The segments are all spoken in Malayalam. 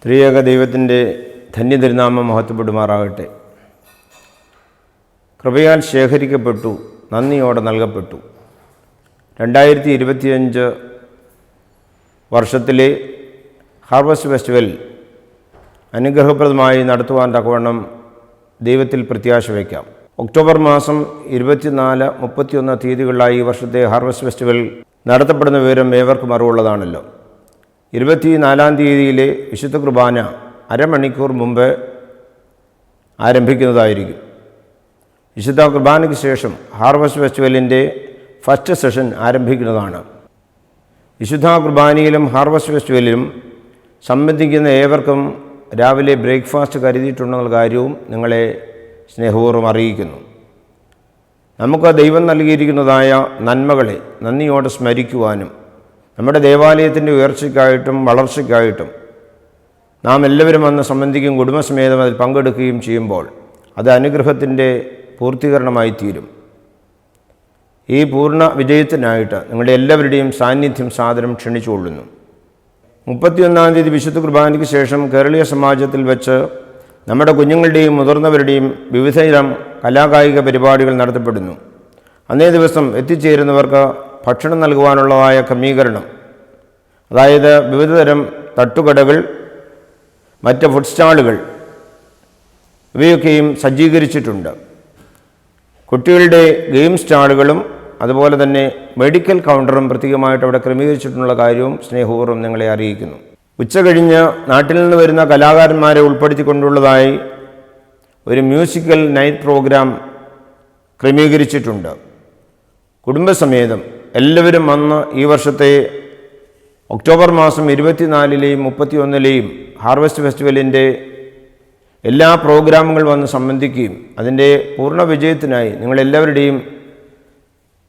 ത്രിയേക ദൈവത്തിൻ്റെ ധന്യതിരുനാമം മഹത്വപ്പെടുമാറാകട്ടെ. കൃപയാൽ ശേഖരിക്കപ്പെട്ടു, നന്ദിയോടെ നൽകപ്പെട്ടു. 2025 വർഷത്തിലെ ഹാർവസ്റ്റ് ഫെസ്റ്റിവൽ അനുഗ്രഹപ്രദമായി നടത്തുവാൻ തക്കവണ്ണം ദൈവത്തിൽ പ്രത്യാശ വയ്ക്കാം. ഒക്ടോബർ മാസം 24, 31 തീയതികളിലായി ഈ വർഷത്തെ ഹാർവസ്റ്റ് ഫെസ്റ്റിവൽ നടത്തപ്പെടുന്ന വിവരം ഏവർക്കും അറിവുള്ളതാണല്ലോ. 24-ാം തീയതിയിലെ വിശുദ്ധ കുർബാന അരമണിക്കൂർ മുമ്പ് ആരംഭിക്കുന്നതായിരിക്കും. വിശുദ്ധ കുർബാനയ്ക്ക് ശേഷം ഹാർവസ്റ്റ് ഫെസ്റ്റിവലിൻ്റെ ഫസ്റ്റ് സെഷൻ ആരംഭിക്കുന്നതാണ്. വിശുദ്ധ കുർബാനയിലും ഹാർവസ്റ്റ് ഫെസ്റ്റിവലിലും സംബന്ധിക്കുന്ന ഏവർക്കും രാവിലെ ബ്രേക്ക്ഫാസ്റ്റ് കരുതിയിട്ടുണ്ടെന്നുള്ള കാര്യവും നിങ്ങളെ സ്നേഹപൂർവ്വം അറിയിക്കുന്നു. നമുക്ക് ദൈവം നൽകിയിരിക്കുന്നതായ നന്മകളെ നന്ദിയോടെ സ്മരിക്കുവാനും നമ്മുടെ ദേവാലയത്തിൻ്റെ ഉയർച്ചയ്ക്കായിട്ടും വളർച്ചയ്ക്കായിട്ടും നാം എല്ലാവരും വന്ന് സംബന്ധിക്കും കുടുംബസമേതം അതിൽ പങ്കെടുക്കുകയും ചെയ്യുമ്പോൾ അത് അനുഗ്രഹത്തിൻ്റെ പൂർത്തീകരണമായി തീരും. ഈ പൂർണ്ണ വിജയത്തിനായിട്ട് നിങ്ങളുടെ എല്ലാവരുടെയും സാന്നിധ്യം സാദരം ക്ഷണിച്ചുകൊള്ളുന്നു. 31-ാം തീയതി വിശുദ്ധ കുർബാനയ്ക്ക് ശേഷം കേരളീയ സമാജത്തിൽ വെച്ച് നമ്മുടെ കുഞ്ഞുങ്ങളുടെയും മുതിർന്നവരുടെയും വിവിധതരം കലാകായിക പരിപാടികൾ നടത്തപ്പെടുന്നു. അന്നേ ദിവസം എത്തിച്ചേരുന്നവർക്ക് ഭക്ഷണം നൽകുവാനുള്ളതായ ക്രമീകരണം, അതായത് വിവിധതരം തട്ടുകടകൾ, മറ്റ് ഫുഡ് സ്റ്റാളുകൾ ഇവയൊക്കെയും സജ്ജീകരിച്ചിട്ടുണ്ട്. കുട്ടികളുടെ ഗെയിം സ്റ്റാളുകളും അതുപോലെ തന്നെ മെഡിക്കൽ കൗണ്ടറും പ്രത്യേകമായിട്ട് അവിടെ ക്രമീകരിച്ചിട്ടുള്ള കാര്യവും സ്നേഹപൂർവ്വം നിങ്ങളെ അറിയിക്കുന്നു. ഉച്ച കഴിഞ്ഞ് നാട്ടിൽ നിന്ന് വരുന്ന കലാകാരന്മാരെ ഉൾപ്പെടുത്തിക്കൊണ്ടുള്ളതായി ഒരു മ്യൂസിക്കൽ നൈറ്റ് പ്രോഗ്രാം ക്രമീകരിച്ചിട്ടുണ്ട്. കുടുംബസമേതം എല്ലാവരും വന്ന് ഈ വർഷത്തെ ഒക്ടോബർ മാസം 24-ലെയും 31-ലെയും ഹാർവസ്റ്റ് ഫെസ്റ്റിവലിൻ്റെ എല്ലാ പ്രോഗ്രാമുകൾ വന്ന് സംബന്ധിക്കുകയും അതിൻ്റെ പൂർണ്ണ വിജയത്തിനായി നിങ്ങളെല്ലാവരുടെയും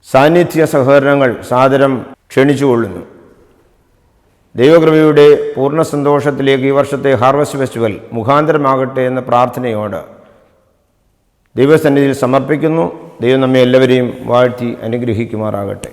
സാന്നിധ്യ സഹകരണങ്ങൾ സാദരം ക്ഷണിച്ചുകൊള്ളുന്നു. ദൈവകൃപയുടെ പൂർണ്ണ സന്തോഷത്തിലേക്ക് ഈ വർഷത്തെ ഹാർവസ്റ്റ് ഫെസ്റ്റിവൽ മുഖാന്തരമാകട്ടെ എന്ന പ്രാർത്ഥനയോട് ദൈവസന്നിധിയിൽ സമർപ്പിക്കുന്നു. ദൈവം നമ്മെ എല്ലാവരെയും വാഴ്ത്തി അനുഗ്രഹിക്കുമാറാകട്ടെ.